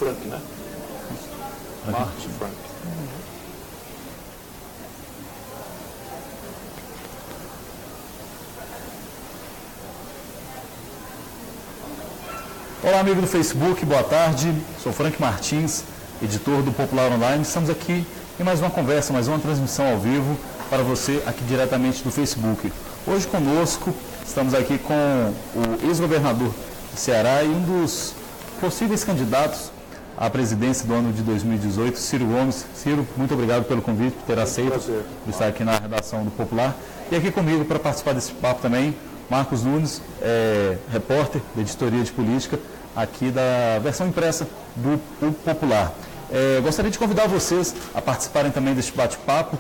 Frank, né? Martin Frank. Olá, amigo do Facebook, boa tarde. Sou Frank Martins, editor do Popular Online. Estamos aqui em mais uma conversa, mais uma transmissão ao vivo para você aqui diretamente do Facebook. Hoje conosco, estamos aqui com o ex-governador do Ceará e um dos possíveis candidatos à presidência do ano de 2018, Ciro Gomes. Ciro, muito obrigado pelo convite, por ter aceito, por estar aqui na redação do Popular. E aqui comigo para participar desse papo também, Marcos Nunes, repórter da editoria de política, aqui da versão impressa do Popular. Gostaria de convidar vocês a participarem também deste bate-papo,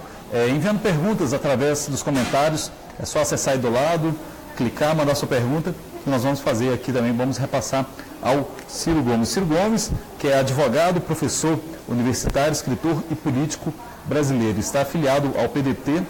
enviando perguntas através dos comentários. É só acessar aí do lado, clicar, mandar sua pergunta, que nós vamos fazer aqui também, vamos repassar ao Ciro Gomes. Ciro Gomes, que é advogado, professor universitário, escritor e político brasileiro. Está afiliado ao PDT,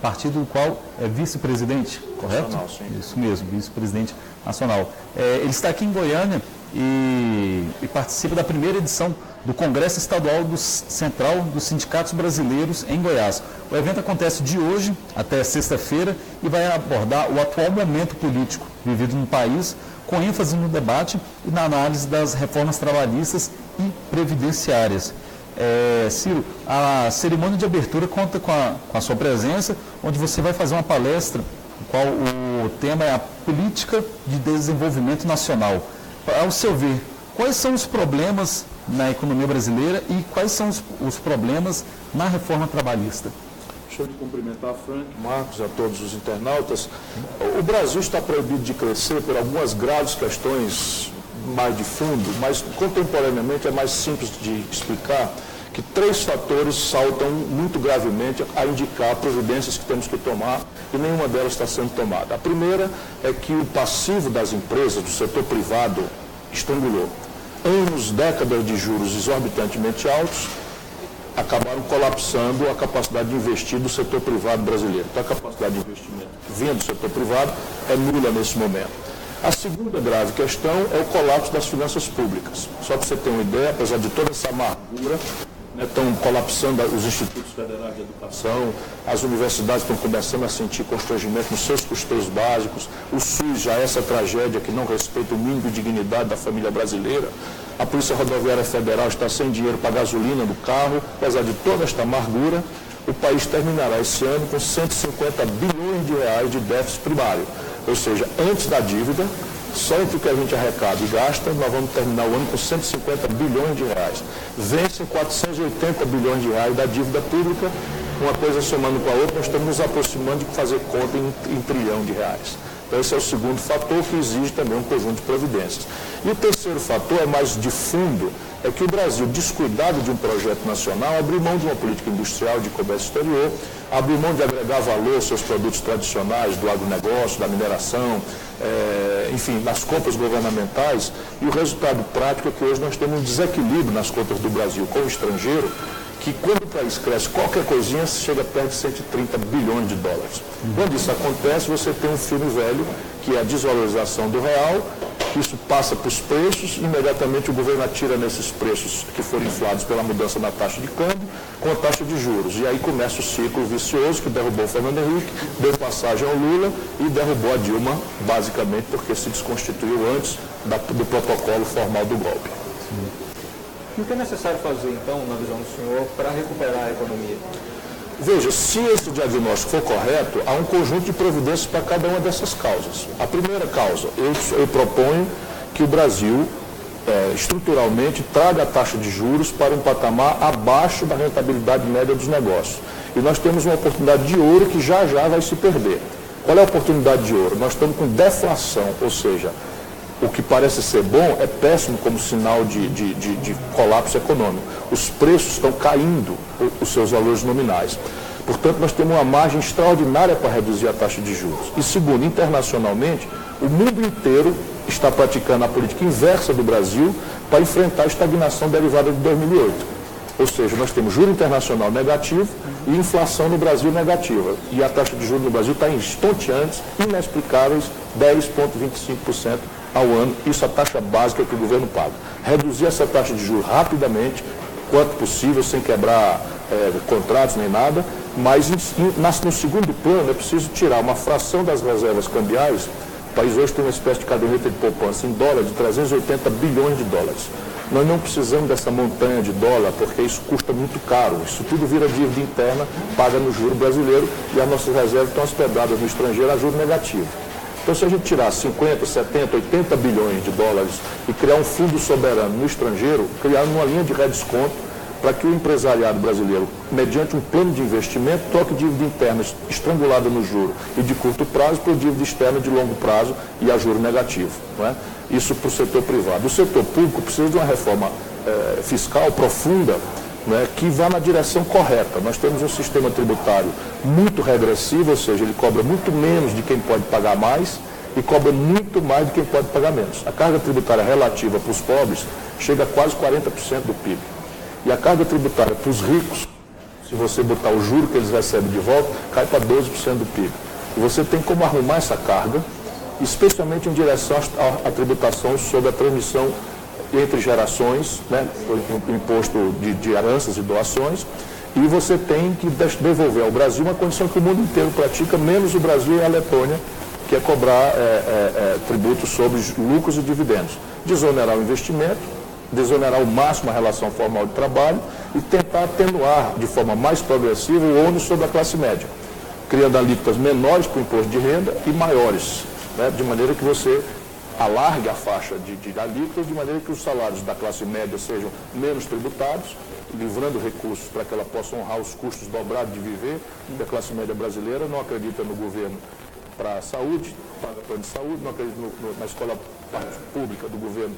partido do qual é vice-presidente, correto? Nacional, sim. Isso mesmo, vice-presidente nacional. Ele está aqui em Goiânia e participa da primeira edição do Congresso Estadual Central dos Sindicatos Brasileiros em Goiás. O evento acontece de hoje até sexta-feira e vai abordar o atual momento político vivido no país, com ênfase no debate e na análise das reformas trabalhistas e previdenciárias. Ciro, a cerimônia de abertura conta com a sua presença, onde você vai fazer uma palestra, no qual o tema é a política de desenvolvimento nacional. Ao seu ver, quais são os problemas na economia brasileira e quais são os problemas na reforma trabalhista? Deixa eu lhe cumprimentar, Frank, Marcos, a todos os internautas. O Brasil está proibido de crescer por algumas graves questões mais de fundo, mas contemporaneamente é mais simples de explicar que 3 fatores saltam muito gravemente a indicar providências que temos que tomar e nenhuma delas está sendo tomada. A primeira é que o passivo das empresas, do setor privado, estrangulou. Anos, décadas de juros exorbitantemente altos acabaram colapsando a capacidade de investir do setor privado brasileiro. Então, a capacidade de investimento vinda do setor privado é nula nesse momento. A segunda grave questão é o colapso das finanças públicas. Só para você ter uma ideia, apesar de toda essa amargura, estão colapsando os institutos federais de educação, as universidades estão começando a sentir constrangimento nos seus custeios básicos, o SUS já é essa tragédia que não respeita o mínimo de dignidade da família brasileira, a Polícia Rodoviária Federal está sem dinheiro para gasolina do carro, apesar de toda esta amargura, o país terminará esse ano com 150 bilhões de reais de déficit primário, ou seja, antes da dívida, só entre o que a gente arrecada e gasta, nós vamos terminar o ano com 150 bilhões de reais. Vencem 480 bilhões de reais da dívida pública, uma coisa somando com a outra, nós estamos nos aproximando de fazer conta em trilhão de reais. Então, esse é o segundo fator que exige também um conjunto de providências. E o terceiro fator, é mais de fundo, é que o Brasil, descuidado de um projeto nacional, abriu mão de uma política industrial de comércio exterior, abriu mão de agregar valor aos seus produtos tradicionais, do agronegócio, da mineração, enfim, nas compras governamentais, e o resultado prático é que hoje nós temos um desequilíbrio nas contas do Brasil com o estrangeiro, que quando o país cresce, qualquer coisinha chega perto de 130 bilhões de dólares. Quando isso acontece, você tem um filme velho, que é a desvalorização do real, isso passa para os preços, imediatamente o governo atira nesses preços que foram inflados pela mudança na taxa de câmbio, com a taxa de juros. E aí começa o ciclo vicioso que derrubou o Fernando Henrique, deu passagem ao Lula e derrubou a Dilma, basicamente porque se desconstituiu antes do protocolo formal do golpe. E o que é necessário fazer, então, na visão do senhor, para recuperar a economia? Veja, se esse diagnóstico for correto, há um conjunto de providências para cada uma dessas causas. A primeira causa, eu proponho que o Brasil, estruturalmente, traga a taxa de juros para um patamar abaixo da rentabilidade média dos negócios. E nós temos uma oportunidade de ouro que já vai se perder. Qual é a oportunidade de ouro? Nós estamos com deflação, ou seja, o que parece ser bom é péssimo como sinal de colapso econômico. Os preços estão caindo, os seus valores nominais. Portanto, nós temos uma margem extraordinária para reduzir a taxa de juros. E segundo, internacionalmente, o mundo inteiro está praticando a política inversa do Brasil para enfrentar a estagnação derivada de 2008. Ou seja, nós temos juro internacional negativo e inflação no Brasil negativa. E a taxa de juros no Brasil está em estonteantes, inexplicáveis, 10,25% ao ano, isso é a taxa básica que o governo paga. Reduzir essa taxa de juros rapidamente, quanto possível, sem quebrar contratos nem nada, mas no segundo plano é preciso tirar uma fração das reservas cambiais. O país hoje tem uma espécie de caderneta de poupança em dólar de 380 bilhões de dólares. Nós não precisamos dessa montanha de dólar, porque isso custa muito caro. Isso tudo vira dívida interna, paga no juro brasileiro, e as nossas reservas estão hospedadas no estrangeiro a juro negativo. Então, se a gente tirar 50, 70, 80 bilhões de dólares e criar um fundo soberano no estrangeiro, criar uma linha de redesconto para que o empresariado brasileiro, mediante um plano de investimento, troque dívida interna estrangulada no juro e de curto prazo por dívida externa de longo prazo e a juro negativo. Não é? Isso para o setor privado. O setor público precisa de uma reforma fiscal profunda, né, que vá na direção correta. Nós temos um sistema tributário muito regressivo, ou seja, ele cobra muito menos de quem pode pagar mais e cobra muito mais de quem pode pagar menos. A carga tributária relativa para os pobres chega a quase 40% do PIB. E a carga tributária para os ricos, se você botar o juro que eles recebem de volta, cai para 12% do PIB. E você tem como arrumar essa carga, especialmente em direção à tributação sobre a transmissão entre gerações, né, o imposto de heranças e doações, e você tem que devolver ao Brasil uma condição que o mundo inteiro pratica, menos o Brasil e a Letônia, que é cobrar tributos sobre lucros e dividendos. Desonerar o investimento, desonerar ao máximo a relação formal de trabalho e tentar atenuar de forma mais progressiva o ônus sobre a classe média, criando alíquotas menores para o imposto de renda e maiores, né, de maneira que você alargue a faixa de alíquotas, de maneira que os salários da classe média sejam menos tributados, livrando recursos para que ela possa honrar os custos dobrados de viver, porque a classe média brasileira não acredita no governo para a saúde, paga plano de saúde, não acredita na escola pública do governo,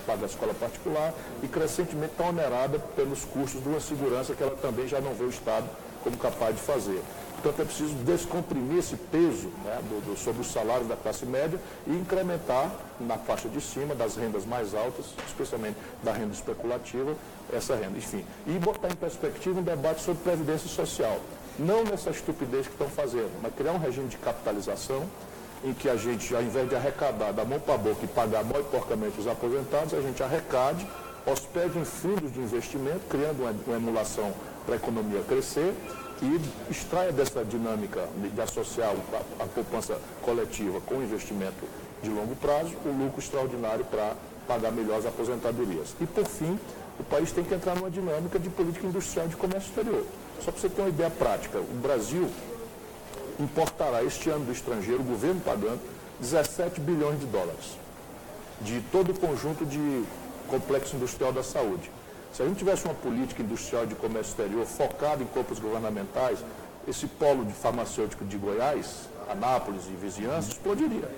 paga a escola particular, e crescentemente está onerada pelos custos de uma segurança que ela também já não vê o Estado como capaz de fazer. Portanto, é preciso descomprimir esse peso, né, sobre os salários da classe média e incrementar na faixa de cima das rendas mais altas, especialmente da renda especulativa, essa renda. Enfim, e botar em perspectiva um debate sobre previdência social. Não nessa estupidez que estão fazendo, mas criar um regime de capitalização em que a gente, ao invés de arrecadar da mão para a boca e pagar mal e porcamente os aposentados, a gente arrecade, hospede em fundos de investimento, criando uma emulação para a economia crescer, e extraia dessa dinâmica de associar a poupança coletiva com o investimento de longo prazo, o lucro extraordinário para pagar melhor as aposentadorias. E, por fim, o país tem que entrar numa dinâmica de política industrial de comércio exterior. Só para você ter uma ideia prática, o Brasil importará este ano do estrangeiro, o governo pagando, 17 bilhões de dólares de todo o conjunto de complexo industrial da saúde. Se a gente tivesse uma política industrial de comércio exterior focada em compras governamentais, esse polo de farmacêutico de Goiás, Anápolis e vizinhança, explodiria.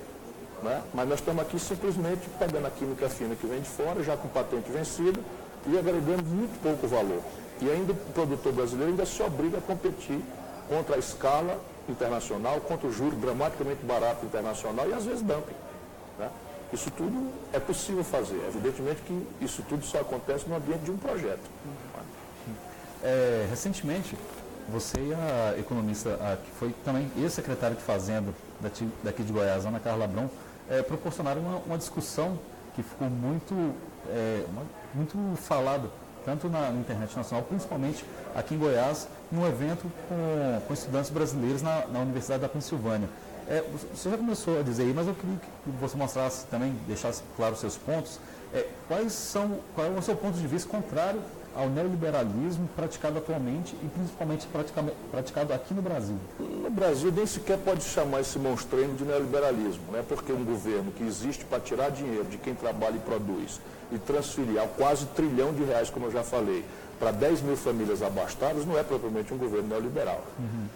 Né? Mas nós estamos aqui simplesmente pegando a química fina que vem de fora, já com patente vencida, e agregando muito pouco valor. E ainda o produtor brasileiro ainda se obriga a competir contra a escala internacional, contra o juro dramaticamente barato internacional e às vezes dumping. Né? Isso tudo é possível fazer. Evidentemente que isso tudo só acontece no ambiente de um projeto. Recentemente, você e a economista, que foi também ex-secretária de Fazenda daqui de Goiás, Ana Carla Abrão, proporcionaram uma discussão que ficou muito falada, tanto na internet nacional, principalmente aqui em Goiás, em um evento com estudantes brasileiros na Universidade da Pensilvânia. Você já começou a dizer aí, mas eu queria que você mostrasse também, deixasse claro os seus pontos. Qual é o seu ponto de vista contrário ao neoliberalismo praticado atualmente e principalmente praticado aqui no Brasil? No Brasil nem sequer pode chamar esse monstrengo de neoliberalismo, né? Porque um governo que existe para tirar dinheiro de quem trabalha e produz e transferir quase R$1 trilhão, como eu já falei, para 10 mil famílias abastadas, não é propriamente um governo neoliberal.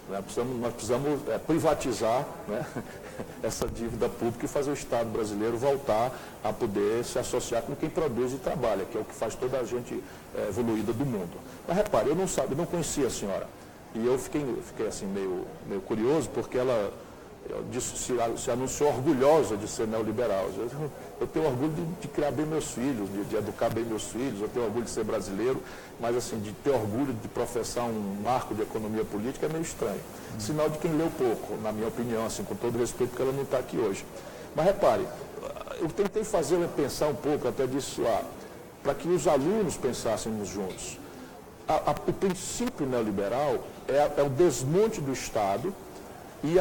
Nós precisamos privatizar, né, essa dívida pública e fazer o Estado brasileiro voltar a poder se associar com quem produz e trabalha, que é o que faz toda a gente evoluída do mundo. Mas repare, eu não conhecia a senhora. E eu fiquei assim, meio curioso, porque ela se anunciou orgulhosa de ser neoliberal. Eu tenho orgulho de criar bem meus filhos, de educar bem meus filhos, eu tenho orgulho de ser brasileiro, mas assim, de ter orgulho de professar um marco de economia política é meio estranho. Sinal de quem leu pouco, na minha opinião, assim, com todo respeito, porque ela não está aqui hoje. Mas repare, eu tentei fazer pensar um pouco, até disso lá, para que os alunos pensássemos juntos. O princípio neoliberal é o desmonte do Estado e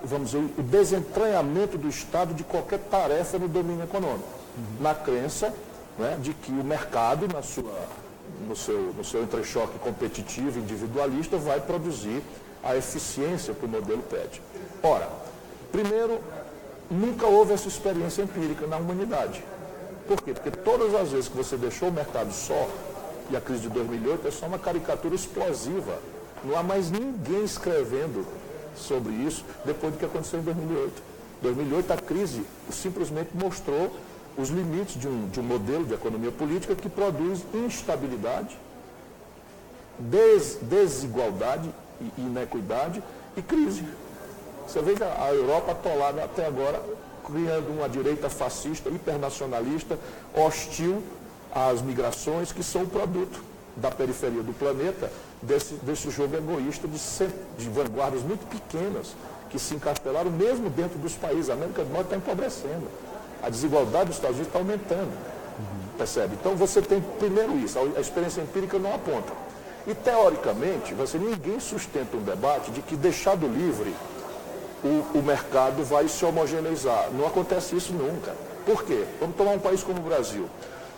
vamos dizer, o desentranhamento do Estado de qualquer tarefa no domínio econômico, na crença, né, de que o mercado, no seu entrechoque competitivo, individualista, vai produzir a eficiência que o modelo pede. Ora, primeiro, nunca houve essa experiência empírica na humanidade. Por quê? Porque todas as vezes que você deixou o mercado só, e a crise de 2008 é só uma caricatura explosiva, não há mais ninguém escrevendo sobre isso depois do que aconteceu em 2008. Em 2008 a crise simplesmente mostrou os limites de um modelo de economia política que produz instabilidade, desigualdade e inequidade e crise. Você veja a Europa atolada até agora, criando uma direita fascista, hipernacionalista, hostil às migrações, que são o produto da periferia do planeta, desse jogo egoísta de vanguardas muito pequenas, que se encastelaram mesmo dentro dos países. A América do Norte está empobrecendo. A desigualdade dos Estados Unidos está aumentando. Percebe? Então você tem primeiro isso, a experiência empírica não aponta. E teoricamente, ninguém sustenta um debate de que deixado livre, o mercado vai se homogeneizar. Não acontece isso nunca. Por quê? Vamos tomar um país como o Brasil.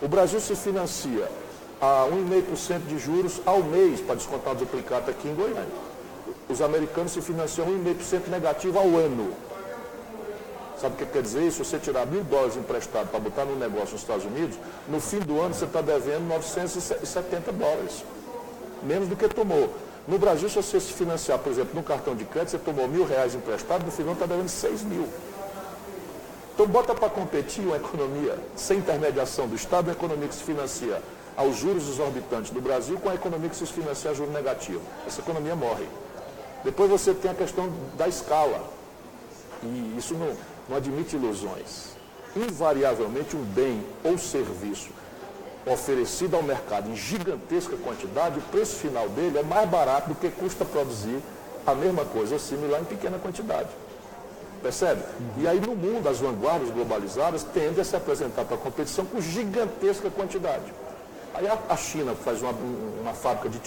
O Brasil se financia a 1,5% de juros ao mês para descontar o duplicata aqui em Goiânia. Os americanos se financiam 1,5% negativo ao ano. Sabe o que quer dizer isso? Se você tirar $1.000 emprestado para botar num negócio nos Estados Unidos, no fim do ano você está devendo $970. Menos do que tomou. No Brasil, se você se financiar, por exemplo, no cartão de crédito, você tomou R$1.000 emprestado, no final está devendo 6 mil. Então, bota para competir uma economia sem intermediação do Estado, uma economia que se financia aos juros exorbitantes do Brasil, com a economia que se financia a juros negativos. Essa economia morre. Depois você tem a questão da escala. E isso não admite ilusões. Invariavelmente, um bem ou serviço oferecido ao mercado em gigantesca quantidade, o preço final dele é mais barato do que custa produzir a mesma coisa ou similar em pequena quantidade. Percebe? E aí no mundo, as vanguardas globalizadas tendem a se apresentar para a competição com gigantesca quantidade. Aí a China faz uma fábrica de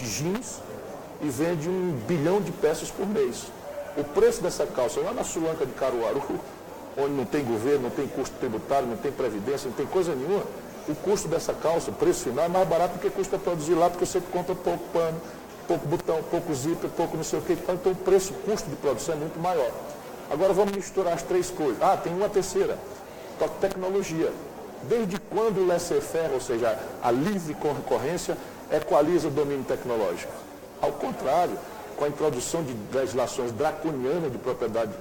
jeans e vende 1 bilhão de peças por mês. O preço dessa calça lá na Sulanca de Caruaru, onde não tem governo, não tem custo tributário, não tem previdência, não tem coisa nenhuma, o custo dessa calça, o preço final é mais barato do que custa produzir lá, porque você compra pouco pano, pouco botão, pouco zíper, pouco não sei o que, então o custo de produção é muito maior. Agora vamos misturar as três coisas. Tem uma terceira, tecnologia. Desde quando o laissez-faire, ou seja, a livre concorrência, equaliza o domínio tecnológico? Ao contrário, com a introdução de legislações draconianas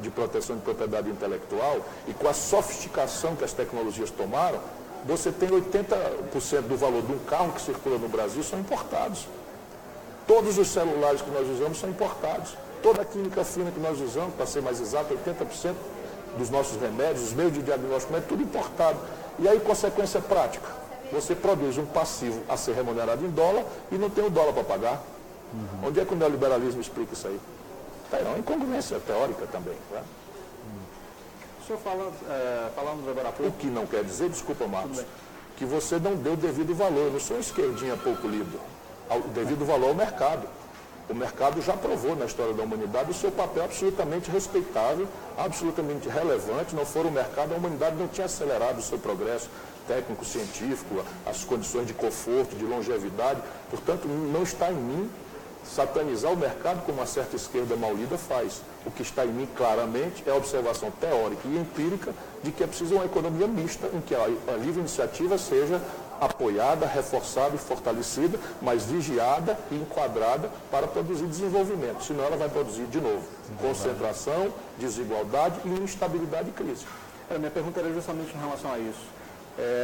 de proteção de propriedade intelectual e com a sofisticação que as tecnologias tomaram, você tem 80% do valor de um carro que circula no Brasil são importados. Todos os celulares que nós usamos são importados. Toda a química fina que nós usamos, para ser mais exato, 80% dos nossos remédios, os meios de diagnóstico, é tudo importado. E aí, consequência prática, você produz um passivo a ser remunerado em dólar e não tem o dólar para pagar. Onde é que o neoliberalismo explica isso aí? É uma incongruência teórica também. Né? O senhor falamos agora há pouco. O que não quer dizer, desculpa, Marcos, que você não deu devido valor. Eu não sou um esquerdinha pouco lido. Devido valor ao mercado. O mercado já provou na história da humanidade o seu papel absolutamente respeitável, absolutamente relevante. Não for o mercado, a humanidade não tinha acelerado o seu progresso técnico, científico, as condições de conforto, de longevidade. Portanto, não está em mim satanizar o mercado como uma certa esquerda mal lida faz. O que está em mim claramente é a observação teórica e empírica de que é preciso uma economia mista, em que a livre iniciativa seja apoiada, reforçada e fortalecida, mas vigiada e enquadrada para produzir desenvolvimento. Senão ela vai produzir, de novo, concentração, desigualdade e instabilidade e crise. Minha pergunta era justamente em relação a isso.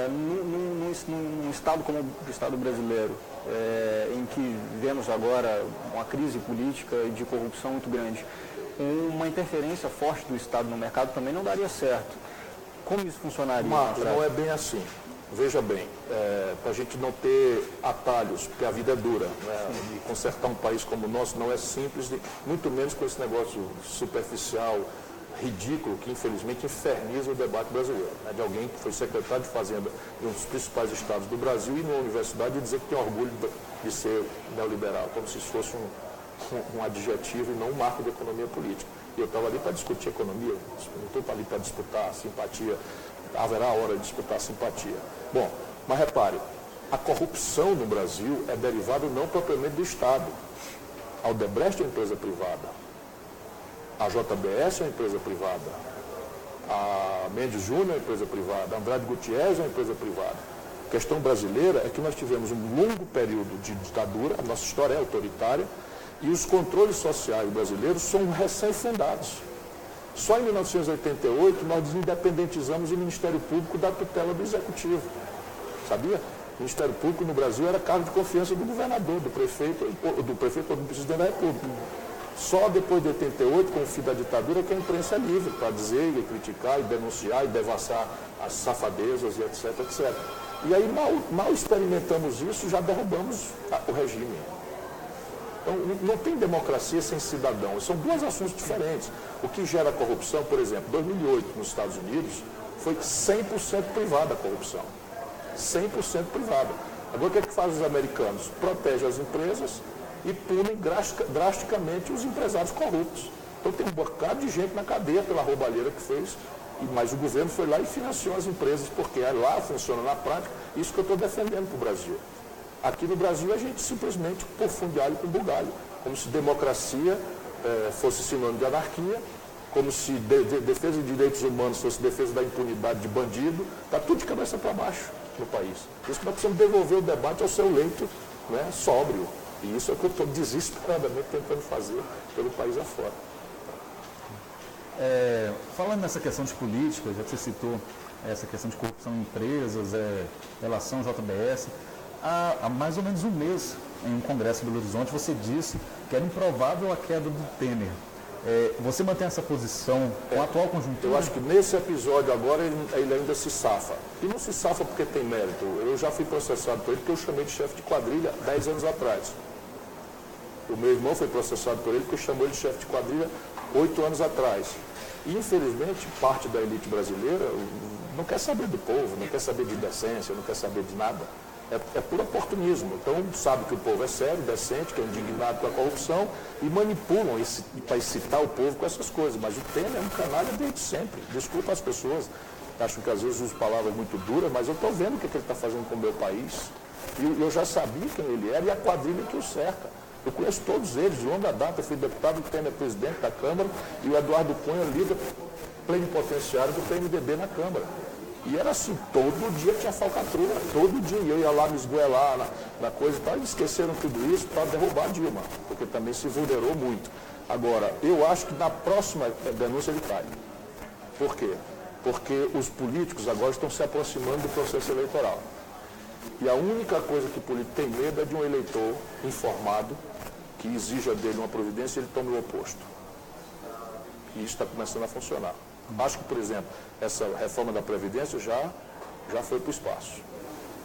Num estado como o Estado brasileiro, em que vemos agora uma crise política e de corrupção muito grande, uma interferência forte do Estado no mercado também não daria certo. Como isso funcionaria? Marcos, não é bem assim. Veja bem, para a gente não ter atalhos, porque a vida é dura, né? E consertar um país como o nosso não é simples, muito menos com esse negócio superficial, ridículo que, infelizmente, inferniza o debate brasileiro. Né? De alguém que foi secretário de Fazenda de um dos principais estados do Brasil e numa universidade e dizer que tem orgulho de ser neoliberal, como se isso fosse um adjetivo e não um marco de economia política. E eu estava ali para discutir economia, não estou ali para disputar simpatia, haverá hora de disputar simpatia. Bom, mas repare, a corrupção no Brasil é derivada não propriamente do Estado. A Odebrecht é uma empresa privada. A JBS é uma empresa privada. A Mendes Júnior é uma empresa privada. A Andrade Gutierrez é uma empresa privada. A questão brasileira é que nós tivemos um longo período de ditadura, a nossa história é autoritária, e os controles sociais brasileiros são recém-fundados. Só em 1988 nós independentizamos o Ministério Público da tutela do Executivo. Sabia? O Ministério Público no Brasil era cargo de confiança do governador, do prefeito ou do presidente da República. Só depois de 88, com o fim da ditadura, que a imprensa é livre para dizer, e criticar, e denunciar, e devassar as safadezas, e etc, etc. E aí, mal experimentamos isso, já derrubamos o regime. Então, não tem democracia sem cidadão. São dois assuntos diferentes. O que gera corrupção, por exemplo, em 2008, nos Estados Unidos, foi 100% privada a corrupção. 100% privada. Agora, o que é que fazem os americanos? Protegem as empresas e punem drasticamente os empresários corruptos. Então tem um bocado de gente na cadeia pela roubalheira que fez, mas o governo foi lá e financiou as empresas, porque lá funciona na prática, isso que eu estou defendendo para o Brasil. Aqui no Brasil a gente simplesmente por fundialho com bugalho, como se democracia fosse sinônimo de anarquia, como se defesa de direitos humanos fosse defesa da impunidade de bandido, está tudo de cabeça para baixo no país. Por isso que nós precisamos devolver o debate ao seu leito, né, sóbrio. E isso é o que eu estou desesperadamente tentando fazer pelo país afora. Falando nessa questão de política, já que você citou essa questão de corrupção em empresas, relação JBS, há mais ou menos um mês, em um congresso em Belo Horizonte, você disse que era improvável a queda do Temer. Você mantém essa posição com a atual conjuntura? Eu acho que nesse episódio agora ele ainda se safa. E não se safa porque tem mérito. Eu já fui processado por ele porque eu chamei de chefe de quadrilha 10 anos atrás. O meu irmão foi processado por ele porque chamou ele de chefe de quadrilha 8 anos atrás. E, infelizmente, parte da elite brasileira não quer saber do povo, não quer saber de decência, não quer saber de nada. É por oportunismo. Então, sabe que o povo é sério, decente, que é indignado com a corrupção e manipulam para excitar o povo com essas coisas. Mas o Temer é um canalha desde sempre. Desculpa as pessoas, acham que às vezes uso palavras muito duras, mas eu estou vendo o que ele está fazendo com o meu país. E eu já sabia quem ele era e a quadrilha que o cerca. Eu conheço todos eles, de longa data. Eu fui deputado, o Temer é presidente da Câmara e o Eduardo Cunha, líder plenipotenciário do PMDB na Câmara. E era assim, todo dia tinha falcatrua, todo dia eu ia lá me esgoelar na coisa e tal, e esqueceram tudo isso para derrubar a Dilma, porque também se vulnerou muito. Agora, eu acho que na próxima denúncia ele cai. Por quê? Porque os políticos agora estão se aproximando do processo eleitoral. E a única coisa que o político tem medo é de um eleitor informado que exija dele uma providência e ele tome o oposto. E isso está começando a funcionar. Acho que, por exemplo, essa reforma da Previdência já foi para o espaço.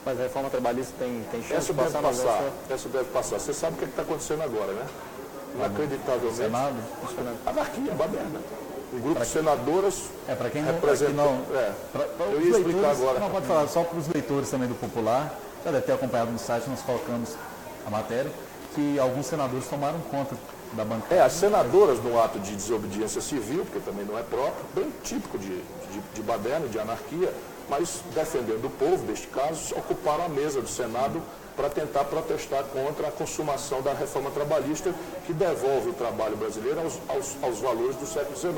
Mas a reforma trabalhista tem chance de passar? Essa deve passar. Você sabe o que está acontecendo agora, né? Inacreditavelmente. Senado? Anarquia, baderna. Um grupo de senadoras para quem representam... Eu ia explicar agora. Não, pode falar, só para os leitores também do Popular, já deve ter acompanhado no site, nós colocamos a matéria, que alguns senadores tomaram conta da bancada. As senadoras, no ato de desobediência civil, porque também não é próprio, bem típico de baderna, de anarquia, mas defendendo o povo, neste caso, ocuparam a mesa do Senado para tentar protestar contra a consumação da reforma trabalhista que devolve o trabalho brasileiro aos valores do século XIX.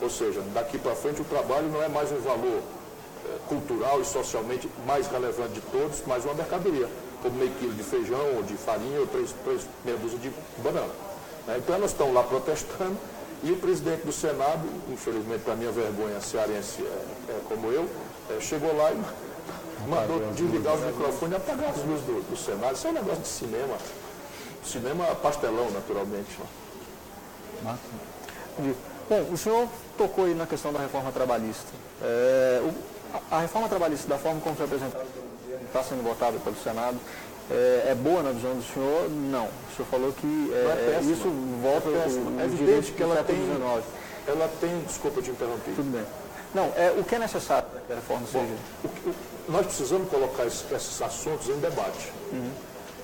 Ou seja, daqui para frente o trabalho não é mais um valor cultural e socialmente mais relevante de todos, mas uma mercadoria, como meio quilo de feijão, ou de farinha, ou meia dúzia de banana. Então elas estão lá protestando e o presidente do Senado, infelizmente para minha vergonha cearense como eu, chegou lá e mandou desligar os microfones e apagar as luzes do Senado. Isso é um negócio de cinema. Cinema pastelão, naturalmente. Bom, o senhor tocou aí na questão da reforma trabalhista. A reforma trabalhista, da forma como foi apresentada, está sendo votada pelo Senado, é boa na visão do senhor? Não. O senhor falou que isso volta é evidente que ela tem... ela tem, desculpa te interromper. Tudo bem. Não, o que é necessário para que a reforma seja? Nós precisamos colocar esses assuntos em debate.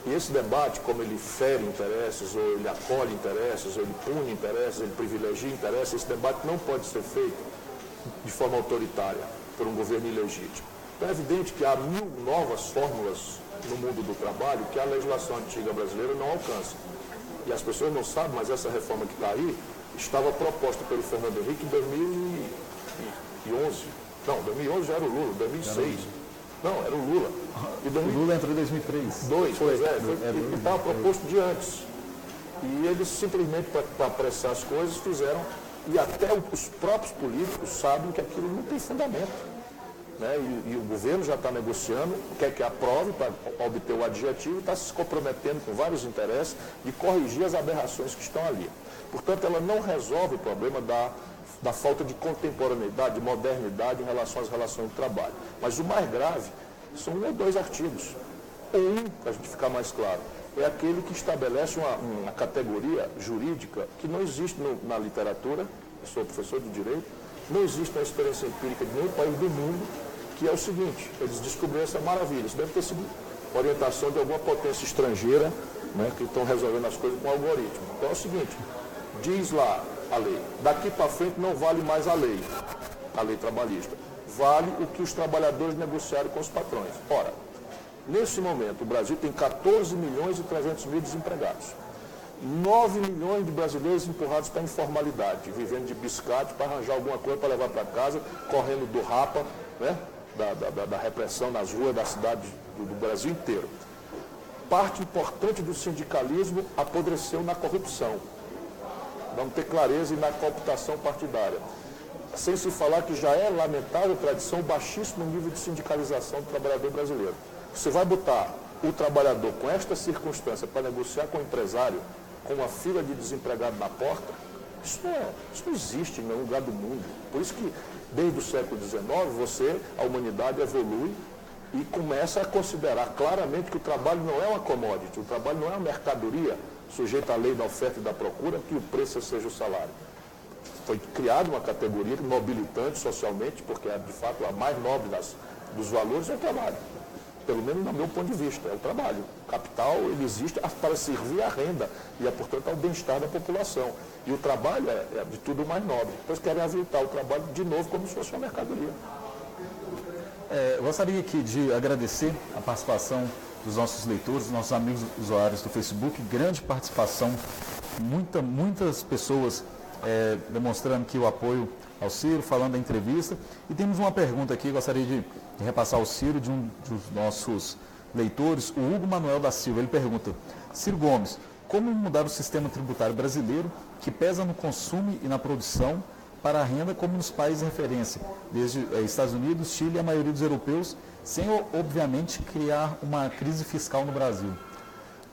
E esse debate, como ele fere interesses, ou ele acolhe interesses, ou ele pune interesses, ele privilegia interesses, esse debate não pode ser feito de forma autoritária por um governo ilegítimo. Então é evidente que há 1000 novas fórmulas no mundo do trabalho que a legislação antiga brasileira não alcança. E as pessoas não sabem, mas essa reforma que está aí estava proposta pelo Fernando Henrique em 2011. Não, 2011 já era o Lula, 2006. Não, era o Lula. E o Lula entrou em 2003. E estava proposto de antes. E eles simplesmente, para apressar as coisas, fizeram, e até os próprios políticos sabem que aquilo não tem fundamento. Né? E o governo já está negociando, quer que aprove para obter o adjetivo e está se comprometendo com vários interesses de corrigir as aberrações que estão ali. Portanto, ela não resolve o problema da falta de contemporaneidade, de modernidade em relação às relações de trabalho. Mas o mais grave são 1 ou 2 artigos. Para a gente ficar mais claro, é aquele que estabelece uma categoria jurídica que não existe na literatura, eu sou professor de Direito, não existe na experiência empírica de nenhum país do mundo, que é o seguinte, eles descobriram essa maravilha, isso deve ter sido orientação de alguma potência estrangeira, né, que estão resolvendo as coisas com algoritmo. Então é o seguinte, diz lá a lei, daqui para frente não vale mais a lei trabalhista, vale o que os trabalhadores negociaram com os patrões. Ora, nesse momento o Brasil tem 14 milhões e 300 mil desempregados. 9 milhões de brasileiros empurrados para a informalidade, vivendo de biscate para arranjar alguma coisa para levar para casa, correndo do rapa, né, da repressão nas ruas da cidade do Brasil inteiro. Parte importante do sindicalismo apodreceu na corrupção. Vamos ter clareza na cooptação partidária. Sem se falar que já é lamentável tradição o baixíssimo nível de sindicalização do trabalhador brasileiro. Você vai botar o trabalhador com esta circunstância para negociar com o empresário, com uma fila de desempregado na porta, isso não existe em nenhum lugar do mundo. Por isso que, desde o século XIX, a humanidade evolui e começa a considerar claramente que o trabalho não é uma commodity, o trabalho não é uma mercadoria sujeita à lei da oferta e da procura, que o preço seja o salário. Foi criada uma categoria nobilitante socialmente, porque é de fato a mais nobre dos valores é o trabalho. Pelo menos no meu ponto de vista, é o trabalho. O capital, ele existe para servir à renda e, portanto, ao bem-estar da população. E o trabalho é de tudo mais nobre. Depois querem habilitar o trabalho de novo como se fosse uma mercadoria. Eu gostaria aqui de agradecer a participação dos nossos leitores, dos nossos amigos usuários do Facebook. Grande participação, muitas pessoas demonstrando aqui o apoio ao Ciro, falando da entrevista. E temos uma pergunta aqui, gostaria de repassar ao Ciro, de um dos nossos leitores, o Hugo Manuel da Silva. Ele pergunta: Ciro Gomes, como mudar o sistema tributário brasileiro, que pesa no consumo e na produção, para a renda como nos países de referência, desde Estados Unidos, Chile e a maioria dos europeus, sem, obviamente, criar uma crise fiscal no Brasil?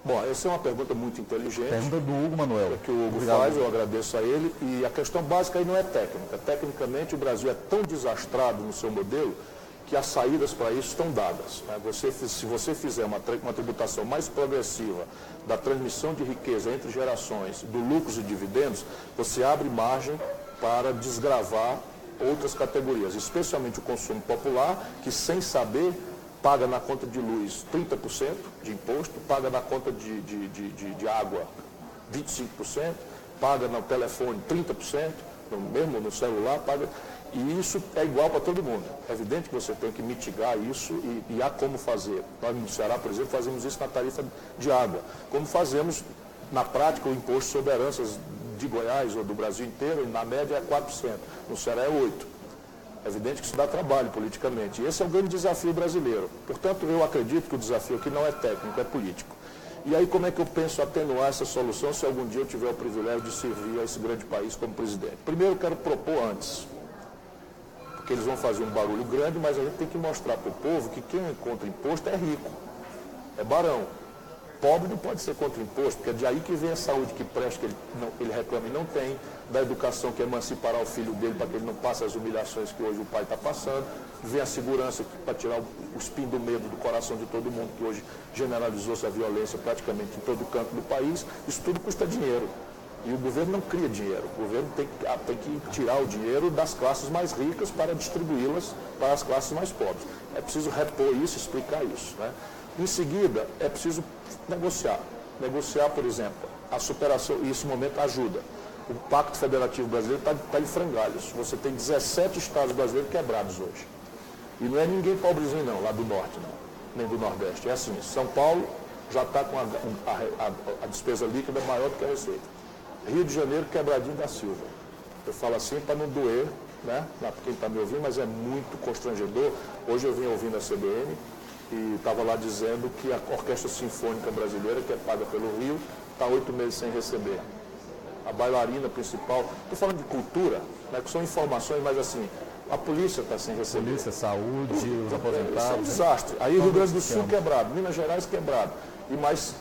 Bom, essa é uma pergunta muito inteligente. Pergunta do Hugo Manuel. Que o Hugo faz, eu agradeço a ele. E a questão básica aí não é técnica. Tecnicamente, o Brasil é tão desastrado no seu modelo que as saídas para isso estão dadas. Se você fizer uma tributação mais progressiva da transmissão de riqueza entre gerações, do lucros e dividendos, você abre margem para desgravar outras categorias, especialmente o consumo popular, que sem saber paga na conta de luz 30% de imposto, paga na conta de água 25%, paga no telefone 30%, mesmo no celular, paga. E isso é igual para todo mundo. É evidente que você tem que mitigar isso e há como fazer. Nós no Ceará, por exemplo, fazemos isso na tarifa de água. Como fazemos, na prática, o imposto sobre heranças de Goiás ou do Brasil inteiro, na média é 4%. No Ceará é 8%. É evidente que isso dá trabalho politicamente. E esse é o grande desafio brasileiro. Portanto, eu acredito que o desafio aqui não é técnico, é político. E aí, como é que eu penso atenuar essa solução se algum dia eu tiver o privilégio de servir a esse grande país como presidente? Primeiro, eu quero propor antes, porque eles vão fazer um barulho grande, mas a gente tem que mostrar para o povo que quem é contra imposto é rico, é barão. Pobre não pode ser contra imposto, porque é de aí que vem a saúde que presta, que ele reclama e não tem, da educação que emancipará o filho dele para que ele não passe as humilhações que hoje o pai está passando, vem a segurança para tirar o espinho do medo do coração de todo mundo, que hoje generalizou-se a violência praticamente em todo canto do país. Isso tudo custa dinheiro. E o governo não cria dinheiro, o governo tem que tirar o dinheiro das classes mais ricas para distribuí-las para as classes mais pobres. É preciso repor isso, explicar isso, né? Em seguida, é preciso negociar. Negociar, por exemplo, a superação, e esse momento ajuda. O Pacto Federativo Brasileiro está em frangalhos. Você tem 17 estados brasileiros quebrados hoje. E não é ninguém pobrezinho não, lá do norte, não, nem do nordeste. É assim, São Paulo já está com a despesa líquida maior do que a receita. Rio de Janeiro, quebradinho da Silva. Eu falo assim para não doer, né, para quem está me ouvindo, mas é muito constrangedor. Hoje eu vim ouvindo a CBN e estava lá dizendo que a Orquestra Sinfônica Brasileira, que é paga pelo Rio, está 8 meses sem receber. A bailarina principal, estou falando de cultura, né, que são informações, mas assim, a polícia está sem receber. Polícia, saúde, os aposentados. Isso é um desastre. Aí o Rio Grande do Sul quebrado, Minas Gerais quebrado, e mais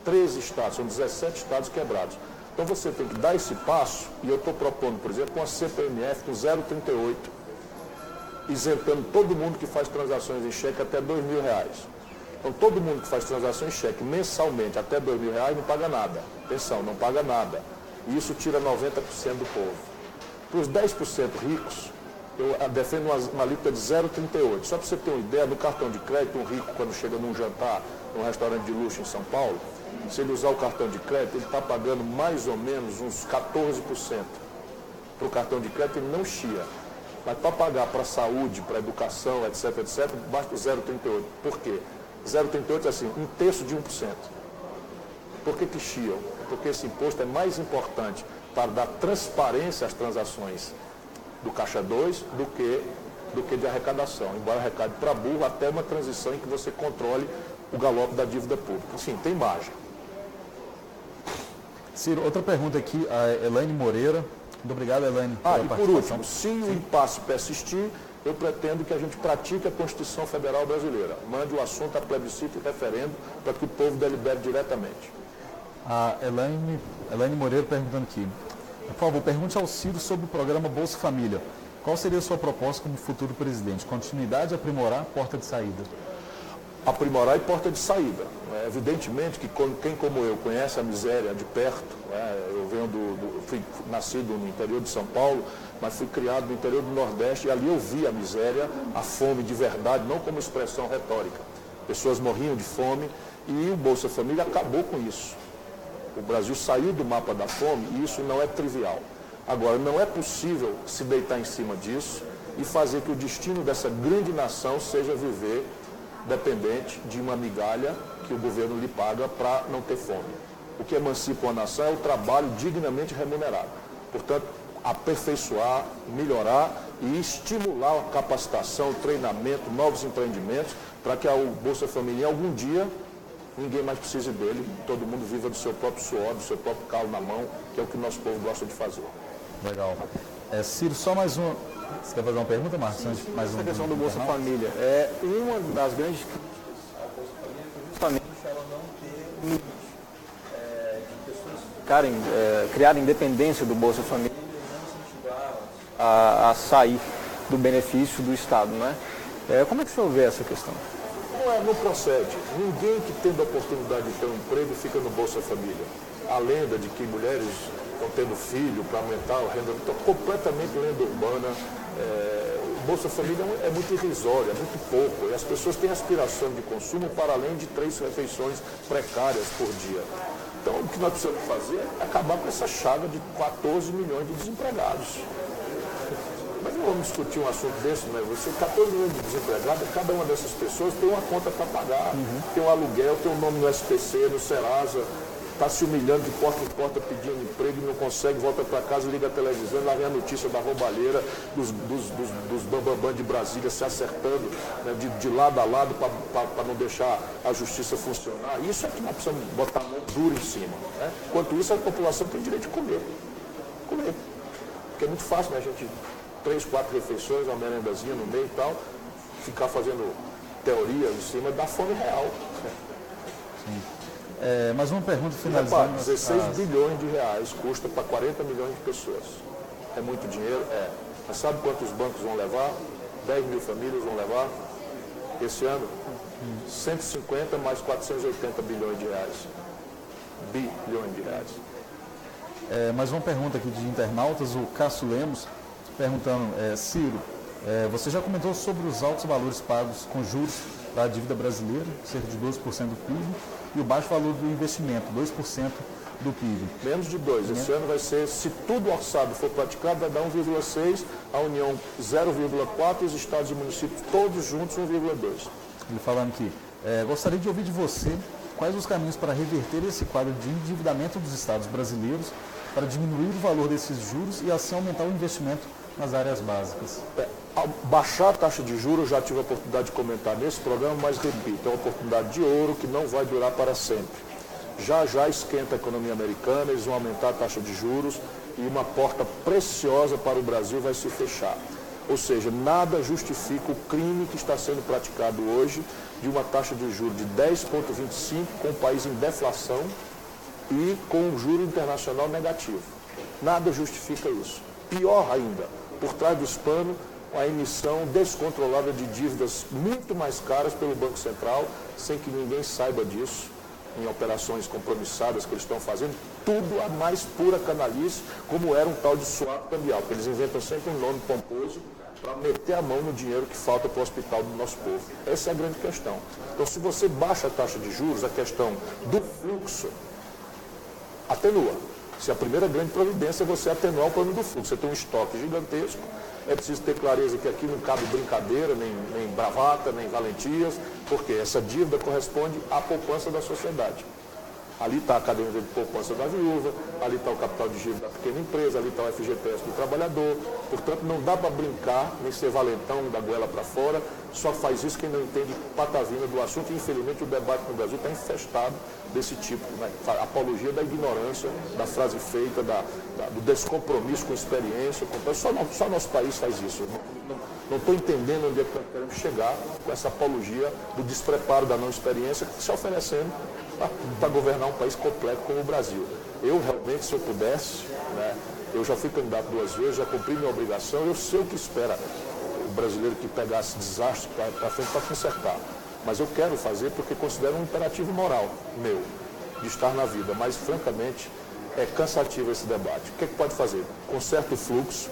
13 estados, são 17 estados quebrados. Então você tem que dar esse passo, e eu estou propondo, por exemplo, uma CPMF com 0,38, isentando todo mundo que faz transações em cheque até R$2.000. Então todo mundo que faz transações em cheque mensalmente até R$2.000 não paga nada. Atenção, não paga nada. E isso tira 90% do povo. Para os 10% ricos, eu defendo uma alíquota de 0,38. Só para você ter uma ideia, no cartão de crédito, um rico, quando chega num jantar, num restaurante de luxo em São Paulo, se ele usar o cartão de crédito, ele está pagando mais ou menos uns 14%. Para o cartão de crédito, ele não chia. Mas para pagar para a saúde, para a educação, etc., basta o 0,38. Por quê? 0,38 é assim, 1/3 de 1%. Por que chiam? Porque esse imposto é mais importante para dar transparência às transações do Caixa 2 do que de arrecadação. Embora arrecade para burro, até uma transição em que você controle o galope da dívida pública. Sim, tem margem. Ciro, outra pergunta aqui, a Elaine Moreira. Muito obrigado, Elaine. E por último, se o impasse persistir, eu pretendo que a gente pratique a Constituição Federal Brasileira. Mande o assunto a plebiscito e referendo para que o povo delibere diretamente. A Elaine Moreira perguntando aqui. Por favor, pergunte ao Ciro sobre o programa Bolsa Família. Qual seria a sua proposta como futuro presidente? Continuidade, aprimorar, porta de saída? Aprimorar e porta de saída. Evidentemente que quem como eu conhece a miséria de perto, eu fui nascido no interior de São Paulo, mas fui criado no interior do Nordeste e ali eu vi a miséria, a fome de verdade, não como expressão retórica. Pessoas morriam de fome e o Bolsa Família acabou com isso. O Brasil saiu do mapa da fome e isso não é trivial. Agora, não é possível se deitar em cima disso e fazer que o destino dessa grande nação seja viver dependente de uma migalha que o governo lhe paga para não ter fome. O que emancipa uma nação é o trabalho dignamente remunerado. Portanto, aperfeiçoar, melhorar e estimular a capacitação, treinamento, novos empreendimentos, para que o Bolsa Família, algum dia, ninguém mais precise dele, todo mundo viva do seu próprio suor, do seu próprio calo na mão, que é o que o nosso povo gosta de fazer. Legal. Ciro, só mais uma. Você quer fazer uma pergunta, Marcos? Mais essa questão do Bolsa Família. É uma das grandes críticas ao Bolsa Família, justamente ela não ter limite de pessoas criarem independência do Bolsa Família e não incentivar a sair do benefício do Estado, não é? Como é que o senhor vê essa questão? Não procede. Ninguém que tendo a oportunidade de ter um emprego fica no Bolsa Família. A lenda de que mulheres estão tendo filho para aumentar a renda, então, completamente lenda urbana. O Bolsa Família é muito irrisório, é muito pouco. E as pessoas têm aspiração de consumo para além de 3 refeições precárias por dia. Então, o que nós precisamos fazer é acabar com essa chaga de 14 milhões de desempregados. Mas não vamos discutir um assunto desse, né? Você 14 milhões de desempregados, cada uma dessas pessoas tem uma conta para pagar, tem um aluguel, tem um nome no SPC, no Serasa, está se humilhando de porta em porta pedindo emprego e não consegue, volta para casa, liga a televisão, lá vem a notícia da roubalheira, dos bambambam de Brasília se acertando, né, de lado a lado para não deixar a justiça funcionar. Isso é que nós precisamos botar a mão dura em cima. Né? Enquanto isso, a população tem direito de comer. Porque é muito fácil, né, a gente 3, 4 refeições, uma merendazinha no meio e tal, ficar fazendo teorias em cima da fome real. Sim. Mais uma pergunta finalizando. 16 bilhões de reais custa para 40 milhões de pessoas. É muito dinheiro? É. Mas sabe quantos bancos vão levar? 10 mil famílias vão levar? Esse ano? 150 mais 480 bilhões de reais. Bilhões de reais. Mais uma pergunta aqui de internautas, o Cássio Lemos, perguntando, Ciro, você já comentou sobre os altos valores pagos com juros da dívida brasileira, cerca de 12% do PIB, e o baixo valor do investimento, 2% do PIB. Menos de 2. Esse ano vai ser, se tudo orçado for praticado, vai dar 1,6, a União 0,4 e os estados e municípios todos juntos 1,2. Ele falando aqui, gostaria de ouvir de você quais os caminhos para reverter esse quadro de endividamento dos estados brasileiros, para diminuir o valor desses juros e assim aumentar o investimento nas áreas básicas. Baixar a taxa de juros, eu já tive a oportunidade de comentar nesse programa, mas repito, é uma oportunidade de ouro que não vai durar para sempre. Já esquenta a economia americana, eles vão aumentar a taxa de juros e uma porta preciosa para o Brasil vai se fechar. Ou seja, nada justifica o crime que está sendo praticado hoje de uma taxa de juros de 10,25 com o país em deflação e com um juro internacional negativo. Nada justifica isso. Pior ainda, por trás dos panos, a emissão descontrolada de dívidas muito mais caras pelo Banco Central, sem que ninguém saiba disso, em operações compromissadas que eles estão fazendo, tudo a mais pura canalice, como era um tal de swap cambial, porque eles inventam sempre um nome pomposo para meter a mão no dinheiro que falta para o hospital do nosso povo. Essa é a grande questão. Então, se você baixa a taxa de juros, a questão do fluxo atenua. Se a primeira grande providência é você atenuar o plano do fluxo. Você tem um estoque gigantesco, é preciso ter clareza que aqui não cabe brincadeira, nem bravata, nem valentias, porque essa dívida corresponde à poupança da sociedade. Ali está a caderneta de poupança da viúva, ali está o capital de giro da pequena empresa, ali está o FGTS do trabalhador. Portanto, não dá para brincar, nem ser valentão da goela para fora. Só faz isso quem não entende patavina do assunto. E, infelizmente, o debate no Brasil está infestado desse tipo, né? Apologia da ignorância, da frase feita, do descompromisso com experiência. Só nosso país faz isso. Não estou entendendo onde é que nós queremos chegar com essa apologia do despreparo, da não experiência, se oferecendo para governar um país completo como o Brasil. Eu realmente, se eu pudesse, né, eu já fui candidato 2 vezes, já cumpri minha obrigação, eu sei o que espera o brasileiro que pegasse desastre para frente para consertar. Mas eu quero fazer porque considero um imperativo moral meu de estar na vida. Mas, francamente, é cansativo esse debate. O que é que pode fazer? Conserta o fluxo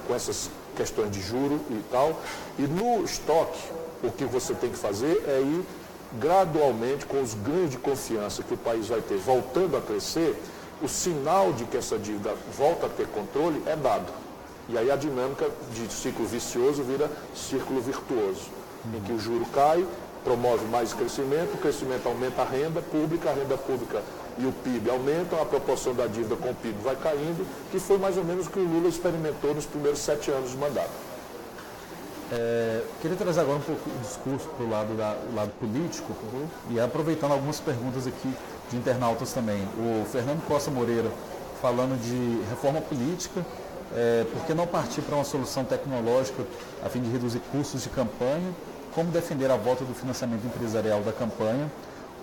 com essas questões de juro e tal. E no estoque, o que você tem que fazer é ir gradualmente, com os ganhos de confiança que o país vai ter, voltando a crescer, o sinal de que essa dívida volta a ter controle é dado. E aí a dinâmica de ciclo vicioso vira círculo virtuoso, em que o juro cai, promove mais crescimento, o crescimento aumenta a renda pública e o PIB aumentam, a proporção da dívida com o PIB vai caindo, que foi mais ou menos o que o Lula experimentou nos primeiros 7 anos de mandato. Queria trazer agora um pouco o discurso para o lado político, e aproveitando algumas perguntas aqui de internautas também. O Fernando Costa Moreira falando de reforma política, por que não partir para uma solução tecnológica a fim de reduzir custos de campanha? Como defender a volta do financiamento empresarial da campanha?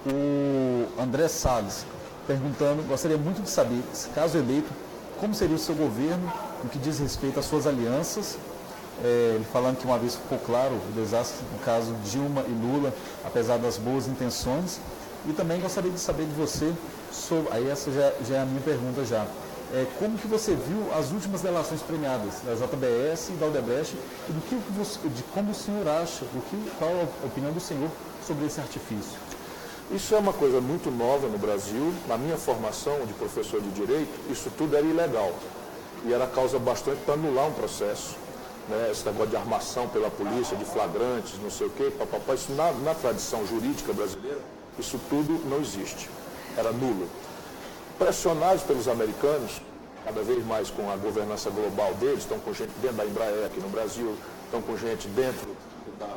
O André Salles perguntando, gostaria muito de saber, caso eleito, como seria o seu governo no que diz respeito às suas alianças? Ele falando que uma vez ficou claro o desastre no caso Dilma e Lula, apesar das boas intenções. E também gostaria de saber de você, aí essa já é a minha pergunta já, como que você viu as últimas delações premiadas da JBS e da Odebrecht e de como o senhor acha, qual a opinião do senhor sobre esse artifício? Isso é uma coisa muito nova no Brasil. Na minha formação de professor de Direito, isso tudo era ilegal e era causa bastante para anular um processo. Esse negócio de armação pela polícia, de flagrantes, não sei o quê, papapá, isso na tradição jurídica brasileira, isso tudo não existe, era nulo. Pressionados pelos americanos, cada vez mais com a governança global deles, estão com gente dentro da Embraer aqui no Brasil, estão com gente dentro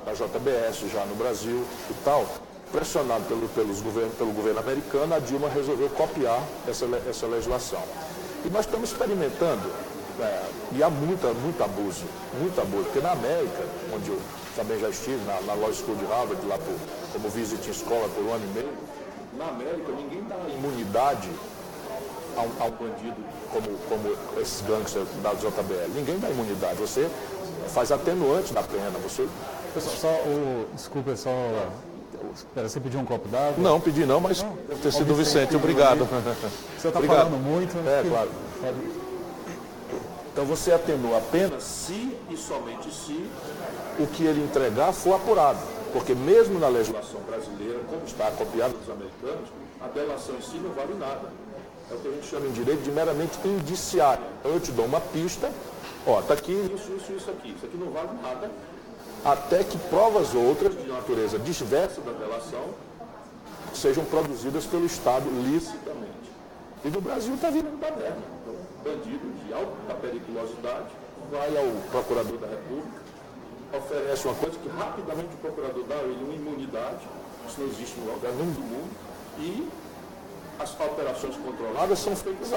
da JBS já no Brasil e tal, pressionado pelo governo americano, a Dilma resolveu copiar essa legislação. E nós estamos experimentando. E há muito abuso, porque na América, onde eu também já estive, na Law School de Harvard, lá como visiting scholar por 1 ano e meio, na América ninguém dá imunidade a um bandido como esses gangsters da JBL. Ninguém dá imunidade, você faz atenuante da pena. Você... Pessoal, desculpa, Espera, você pediu um copo d'água? Não, pedi não, mas deve ter sido o Vicente. Obrigado. Você está falando muito. Claro. Então você atenua apenas se e somente se o que ele entregar for apurado. Porque mesmo na legislação brasileira, como está copiada dos americanos, a delação em si não vale nada. É o que a gente chama em direito de meramente indiciária. Então eu te dou uma pista, está aqui isso aqui. Isso aqui não vale nada, até que provas outras de natureza diversa da delação sejam produzidas pelo Estado licitamente. E no Brasil está virando baderna. Então, bandido de alta periculosidade vai ao procurador da República, oferece uma coisa que rapidamente o procurador dá a ele uma imunidade, isso não existe em lugar nenhum do mundo, e as operações controladas são feitas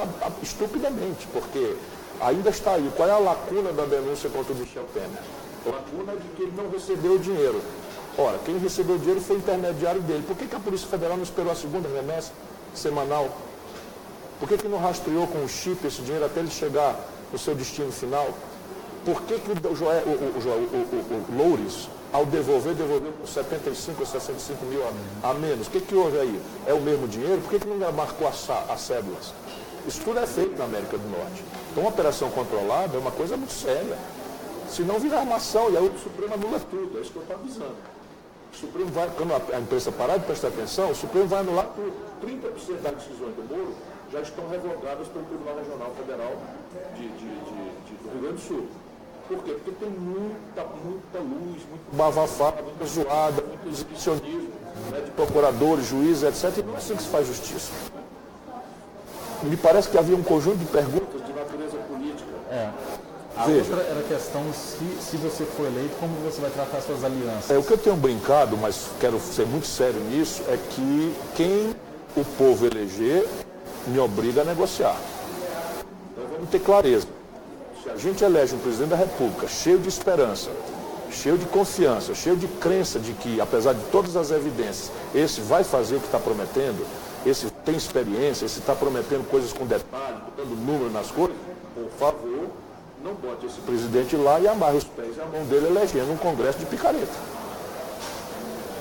estupidamente, porque ainda está aí. Qual é a lacuna da denúncia contra o Michel Temer? A lacuna de que ele não recebeu o dinheiro. Ora, quem recebeu o dinheiro foi o intermediário dele. Por que a Polícia Federal não esperou a segunda remessa semanal? Por que não rastreou com o chip esse dinheiro até ele chegar no seu destino final? Por que o Loures, ao devolveu com 75 ou 65 mil a menos? O que houve aí? É o mesmo dinheiro? Por que não marcou as cédulas? Isso tudo é feito na América do Norte. Então, uma operação controlada é uma coisa muito séria. Se não virar armação, e aí o Supremo anula tudo. É isso que eu estou avisando. O Supremo vai, quando a imprensa parar de prestar atenção, o Supremo vai anular tudo. 30% das decisões do Moro já estão revogadas pelo Tribunal Regional Federal do Rio Grande do Sul. Por quê? Porque tem muita luz, muito bafafá, muita zoada, muito exibicionismo, né, de procuradores, juízes, etc. E não é assim que se faz justiça. Me parece que havia um conjunto de perguntas de natureza política. A outra era a questão se você for eleito, como você vai tratar suas alianças? O que eu tenho brincado, mas quero ser muito sério nisso, é que quem o povo eleger me obriga a negociar. Então vamos ter clareza. Se a gente elege um presidente da República cheio de esperança, cheio de confiança, cheio de crença de que, apesar de todas as evidências, esse vai fazer o que está prometendo, esse tem experiência, esse está prometendo coisas com detalhe, botando número nas coisas, por favor, não bote esse presidente lá e amarre os pés e a mão dele elegendo um congresso de picareta.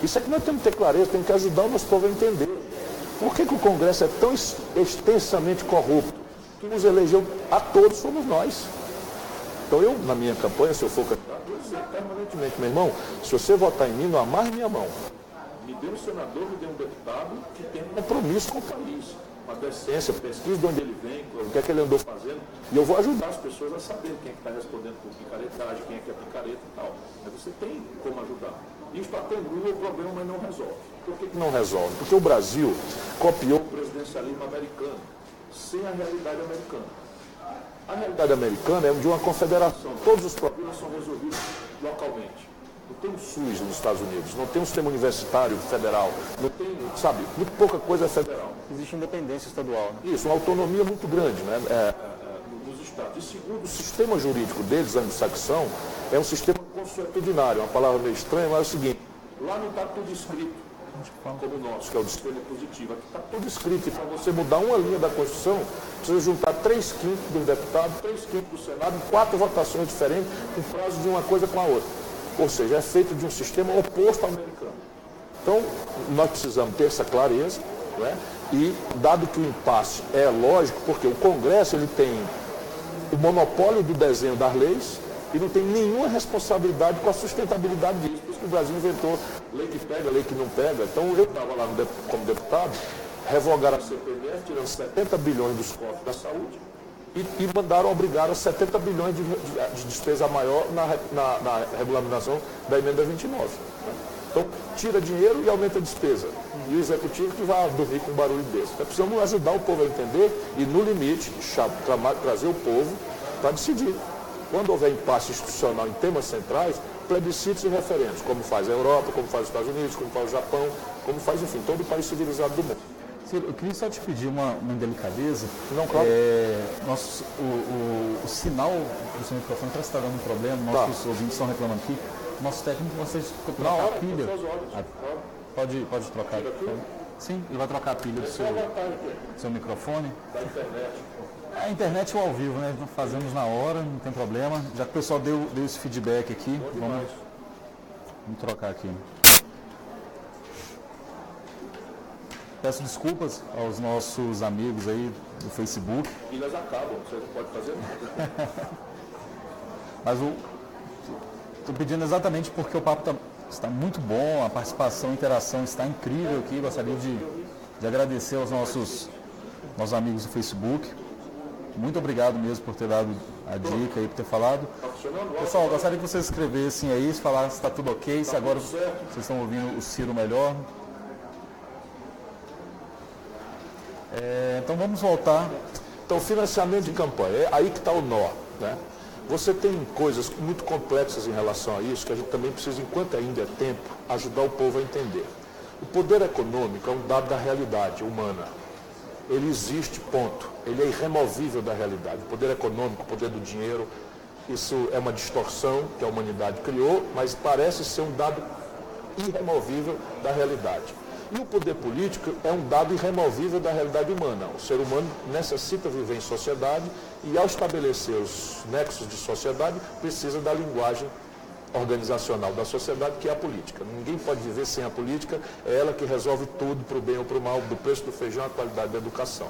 Isso é que nós temos que ter clareza, temos que ajudar o nosso povo a entender. Por que o Congresso é tão extensamente corrupto? Que nos elegeu a todos somos nós. Então eu, na minha campanha, se eu for candidato, vou dizer permanentemente, meu irmão, se você votar em mim, não amarre minha mão. Me dê um senador, me dê um deputado que tenha um compromisso com o país. Uma decência, pesquisa de onde ele vem, o que é que ele andou fazendo. E eu vou ajudar as pessoas a saber quem é que está respondendo por picaretagem, quem é que é picareta e tal. Mas você tem como ajudar. Isso atenua o problema, mas não resolve. Por que não resolve? Porque o Brasil copiou o presidencialismo americano, sem a realidade americana. A realidade americana é de uma confederação. Todos os problemas são resolvidos localmente. Não tem um SUS nos Estados Unidos, não tem um sistema universitário federal, não tem, muito pouca coisa é federal. Existe independência estadual. Né? Isso, uma autonomia muito grande, né? Nos estados. E segundo, o sistema jurídico deles, anglo-saxão, é um sistema consuetudinário, uma palavra meio estranha, mas é o seguinte, lá não está tudo escrito, como o nosso, que é o disciplina positiva. Aqui está tudo escrito, e para você mudar uma linha da Constituição, precisa juntar 3/5 dos deputados, 3/5 do Senado, em 4 votações diferentes, com prazo de uma coisa com a outra. Ou seja, é feito de um sistema oposto ao americano. Então, nós precisamos ter essa clareza, né? E, dado que o impasse é lógico, porque o Congresso ele tem o monopólio do desenho das leis e não tem nenhuma responsabilidade com a sustentabilidade disso. Por isso que o Brasil inventou lei que pega, lei que não pega. Então, eu estava lá como deputado, revogaram a CPMF, tirando 70 bilhões dos cofres da saúde, e mandaram obrigar a 70 bilhões de despesa maior na regulamentação da emenda 29. Então, tira dinheiro e aumenta a despesa. E o executivo que vai dormir com um barulho desse. Então, precisamos ajudar o povo a entender e, no limite, trazer o povo para decidir. Quando houver impasse institucional em temas centrais, plebiscitos e referendos, como faz a Europa, como faz os Estados Unidos, como faz o Japão, como faz, enfim, todo o país civilizado do mundo. Eu queria só te pedir uma indelicadeza. Não, claro. O sinal do seu microfone parece que está dando um problema, nossos ouvintes estão reclamando aqui. Nosso técnico, vocês trocar a pilha. Pode trocar. Sim, ele vai trocar a pilha do seu microfone. Da internet. A internet ou ao vivo, né? Nós fazemos na hora, não tem problema. Já que o pessoal deu esse feedback aqui, vamos trocar aqui. Peço desculpas aos nossos amigos aí do Facebook. Pilhas acabam, você não pode fazer nada. Mas estou pedindo exatamente porque o papo está muito bom, a participação, a interação está incrível aqui. Gostaria de agradecer aos nossos amigos do Facebook. Muito obrigado mesmo por ter dado a dica e por ter falado. Pessoal, gostaria que vocês escrevessem aí, se falassem se está tudo ok, se agora vocês estão ouvindo o Ciro melhor. Então vamos voltar. Então, financiamento de campanha, é aí que está o nó, né? Você tem coisas muito complexas em relação a isso, que a gente também precisa, enquanto ainda é tempo, ajudar o povo a entender. O poder econômico é um dado da realidade humana. Ele existe, ponto. Ele é irremovível da realidade. O poder econômico, o poder do dinheiro, isso é uma distorção que a humanidade criou, mas parece ser um dado irremovível da realidade. E o poder político é um dado irremovível da realidade humana. O ser humano necessita viver em sociedade e, ao estabelecer os nexos de sociedade, precisa da linguagem organizacional da sociedade, que é a política. Ninguém pode viver sem a política, é ela que resolve tudo para o bem ou para o mal, do preço do feijão à qualidade da educação.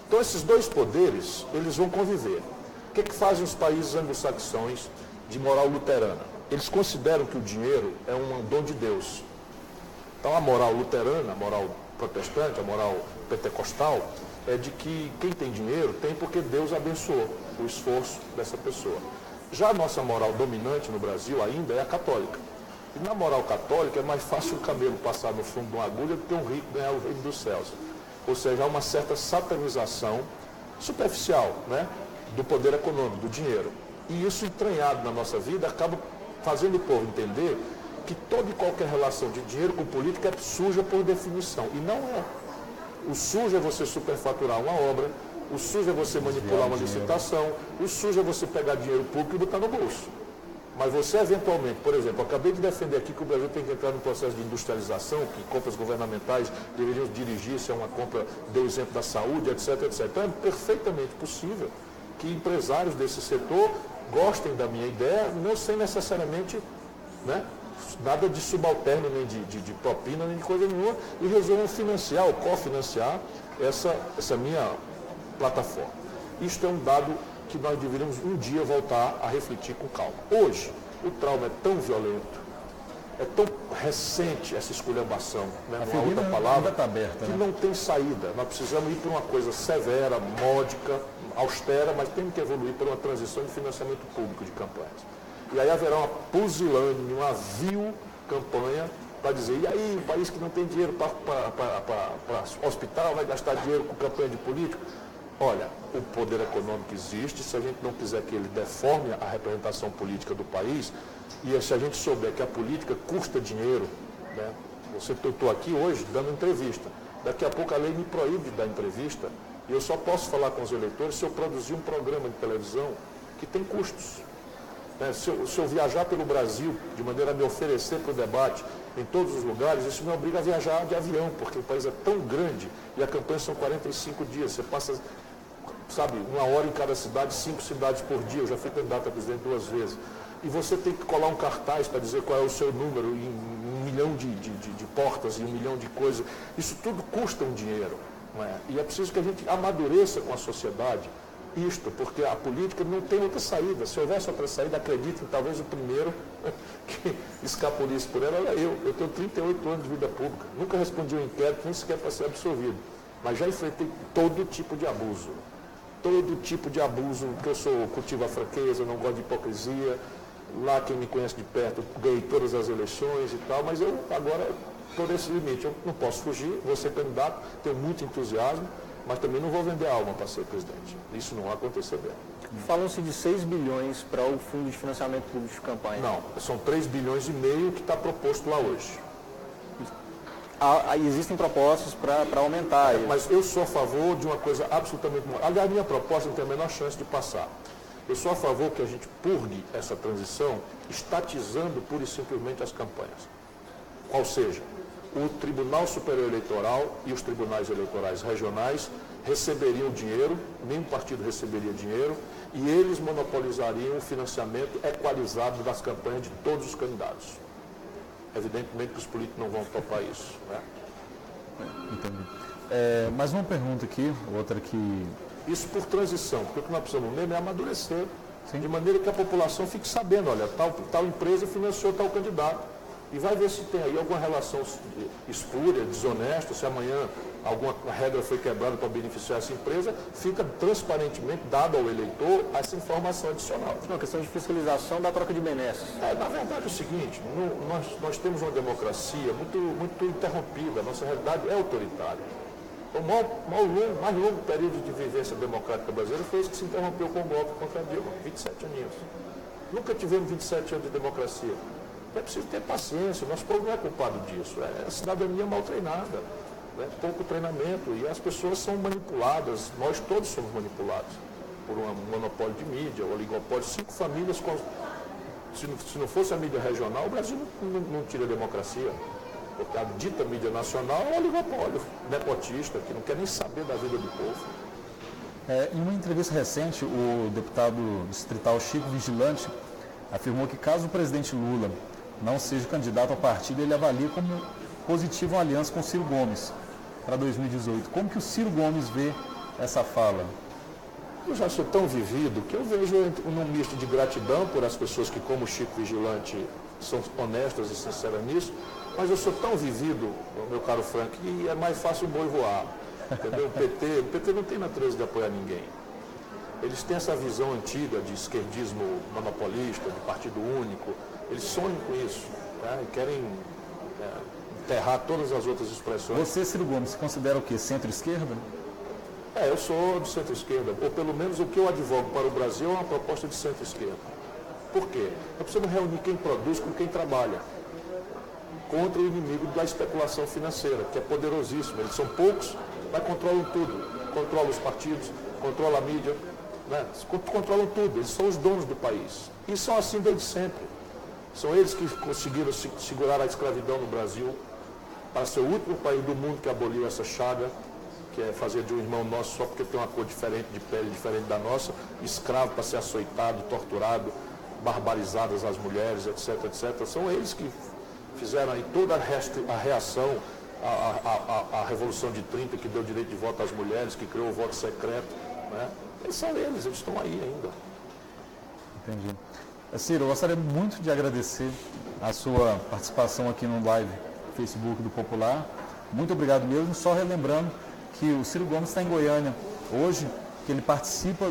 Então, esses dois poderes, eles vão conviver. O que fazem os países anglo-saxões de moral luterana? Eles consideram que o dinheiro é um dom de Deus. Então, a moral luterana, a moral protestante, a moral pentecostal, é de que quem tem dinheiro tem porque Deus abençoou o esforço dessa pessoa. Já a nossa moral dominante no Brasil ainda é a católica. E na moral católica é mais fácil um camelo passar no fundo de uma agulha do que um rico ganhar o reino dos céus. Ou seja, há uma certa satanização superficial, né, do poder econômico, do dinheiro. E isso, entranhado na nossa vida, acaba fazendo o povo entender que toda e qualquer relação de dinheiro com política é suja por definição. E não é. O sujo é você superfaturar uma obra, o sujo é você manipular uma licitação, o sujo é você pegar dinheiro público e botar no bolso. Mas você, eventualmente, por exemplo, eu acabei de defender aqui que o Brasil tem que entrar num processo de industrialização, que compras governamentais deveriam dirigir-se a uma compra, deu exemplo da saúde, etc, etc. Então é perfeitamente possível que empresários desse setor gostem da minha ideia, não sem necessariamente, né, nada de subalterno, nem de propina, nem de coisa nenhuma, e resolvam financiar ou cofinanciar essa minha plataforma. Isto é um dado que nós deveríamos um dia voltar a refletir com calma. Hoje, o trauma é tão violento, é tão recente essa esculhambação, né, numa outra palavra, tá aberta, que né? não tem saída. Nós precisamos ir para uma coisa severa, módica, austera, mas temos que evoluir para uma transição de financiamento público de campanhas. E aí haverá uma pusilânime, uma vil campanha para dizer, e aí, um país que não tem dinheiro para hospital vai gastar dinheiro com campanha de político? Olha, o poder econômico existe, se a gente não quiser que ele deforme a representação política do país, e se a gente souber que a política custa dinheiro, né? Eu estou aqui hoje dando entrevista, daqui a pouco a lei me proíbe de dar entrevista, e eu só posso falar com os eleitores se eu produzir um programa de televisão que tem custos. Se eu viajar pelo Brasil, de maneira a me oferecer para o debate em todos os lugares, isso me obriga a viajar de avião, porque o país é tão grande e a campanha são 45 dias. Você passa, sabe, 1 hora em cada cidade, 5 cidades por dia. Eu já fui candidato a presidente 2 vezes. E você tem que colar um cartaz para dizer qual é o seu número em 1 milhão de portas e 1 milhão de coisas. Isso tudo custa um dinheiro. Não é? E é preciso que a gente amadureça com a sociedade isto, porque a política não tem outra saída. Se houvesse outra saída, acreditem, talvez o primeiro que escapulisse por ela era eu. Eu tenho 38 anos de vida pública, nunca respondi um inquérito, nem sequer para ser absolvido. Mas já enfrentei todo tipo de abuso. Todo tipo de abuso, porque eu cultivo a franqueza, não gosto de hipocrisia. Lá, quem me conhece de perto, ganhei todas as eleições e tal, mas eu agora estou nesse limite. Eu não posso fugir, vou ser candidato, tenho muito entusiasmo, mas também não vou vender a alma para ser presidente. Isso não vai acontecer bem. Falam-se de 6 bilhões para o Fundo de Financiamento Público de Campanha. Não, são 3,5 bilhões que está proposto lá hoje. Existem propostas para aumentar isso. Mas eu sou a favor de uma coisa absolutamente... Aliás, a minha proposta não tem a menor chance de passar. Eu sou a favor que a gente purgue essa transição estatizando pura e simplesmente as campanhas. Qual seja, o Tribunal Superior Eleitoral e os tribunais eleitorais regionais receberiam dinheiro, nenhum partido receberia dinheiro, e eles monopolizariam o financiamento equalizado das campanhas de todos os candidatos. Evidentemente que os políticos não vão topar isso, né? Entendi. Mais uma pergunta aqui, outra que... Isso por transição, porque o que nós precisamos mesmo é amadurecer, Sim. de maneira que a população fique sabendo, olha, tal empresa financiou tal candidato. E vai ver se tem aí alguma relação espúria, desonesta, se amanhã alguma regra foi quebrada para beneficiar essa empresa, fica transparentemente dado ao eleitor essa informação adicional. Uma questão de fiscalização da troca de benesses. Na verdade é o seguinte, nós temos uma democracia muito interrompida, a nossa realidade é autoritária. O mais longo período de vivência democrática brasileira foi esse que se interrompeu com o golpe contra a Dilma, 27 aninhos. Nunca tivemos 27 anos de democracia. É preciso ter paciência, nosso povo não é culpado disso, é a cidadania mal treinada, né? Pouco treinamento, e as pessoas são manipuladas, nós todos somos manipulados por um monopólio de mídia, um oligopólio, 5 famílias, se não fosse a mídia regional, o Brasil não tira democracia, porque a dita mídia nacional é um oligopólio nepotista, que não quer nem saber da vida do povo. Em uma entrevista recente, o deputado distrital Chico Vigilante afirmou que caso o presidente Lula não seja candidato ao partido, ele avalia como positiva uma aliança com o Ciro Gomes para 2018. Como que o Ciro Gomes vê essa fala? Eu já sou tão vivido que eu vejo um misto de gratidão por as pessoas que, como o Chico Vigilante, são honestas e sinceras nisso, mas eu sou tão vivido, meu caro Frank, que é mais fácil o boi voar. Entendeu? O PT não tem natureza de apoiar ninguém. Eles têm essa visão antiga de esquerdismo monopolista, de partido único. Eles sonham com isso, tá? E querem enterrar todas as outras expressões. Você, Ciro Gomes, se considera o quê? Centro-esquerda? Eu sou de centro-esquerda, ou pelo menos o que eu advogo para o Brasil é uma proposta de centro-esquerda. Por quê? Nós precisamos reunir quem produz com quem trabalha, contra o inimigo da especulação financeira, que é poderosíssimo. Eles são poucos, mas controlam tudo. Controlam os partidos, controlam a mídia, né? Controlam tudo. Eles são os donos do país. E são assim desde sempre. São eles que conseguiram segurar a escravidão no Brasil, para ser o último país do mundo que aboliu essa chaga, que é fazer de um irmão nosso só porque tem uma cor diferente de pele, diferente da nossa, escravo para ser açoitado, torturado, barbarizadas as mulheres, etc, etc. São eles que fizeram aí toda a reação à Revolução de 30, que deu direito de voto às mulheres, que criou o voto secreto, né? São eles estão aí ainda. Entendi. Ciro, eu gostaria muito de agradecer a sua participação aqui no live Facebook do Popular. Muito obrigado mesmo. Só relembrando que o Ciro Gomes está em Goiânia hoje, que ele participa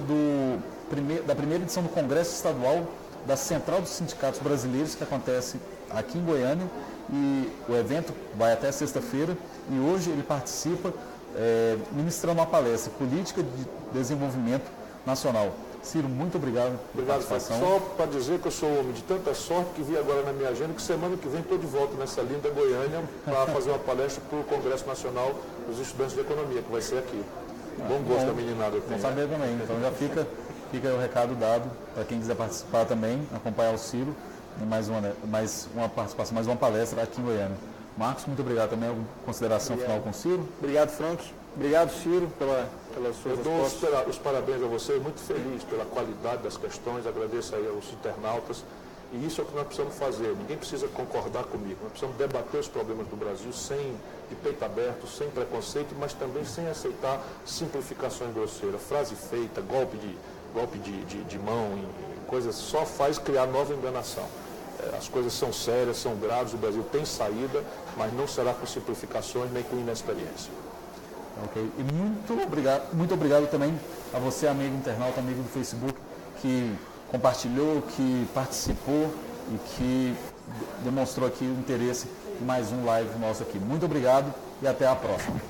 da primeira edição do Congresso Estadual da Central dos Sindicatos Brasileiros, que acontece aqui em Goiânia, e o evento vai até sexta-feira, e hoje ele participa ministrando uma palestra, Política de Desenvolvimento Nacional. Ciro, muito obrigado pela participação. Só para dizer que eu sou homem de tanta sorte que vi agora na minha agenda que semana que vem estou de volta nessa linda Goiânia para fazer uma palestra para o Congresso Nacional dos Estudantes de Economia, que vai ser aqui. Bom gosto da meninada. Bom saber também. Então já fica o recado dado para quem quiser participar também, acompanhar o Ciro, mais uma participação, mais uma palestra aqui em Goiânia. Marcos, muito obrigado também. Alguma consideração final com o Ciro? Obrigado, Frank. Obrigado, Ciro, pela sua resposta. Eu dou os parabéns a você, muito feliz pela qualidade das questões, agradeço aí aos internautas. E isso é o que nós precisamos fazer. Ninguém precisa concordar comigo. Nós precisamos debater os problemas do Brasil de peito aberto, sem preconceito, mas também sem aceitar simplificações grosseiras. Frase feita, golpe de mão, coisas só faz criar nova enganação. As coisas são sérias, são graves, o Brasil tem saída, mas não será com simplificações nem com inexperiência. Ok. E muito obrigado também a você, amigo internauta, amigo do Facebook, que compartilhou, que participou e que demonstrou aqui o interesse em mais um live nosso aqui. Muito obrigado e até a próxima.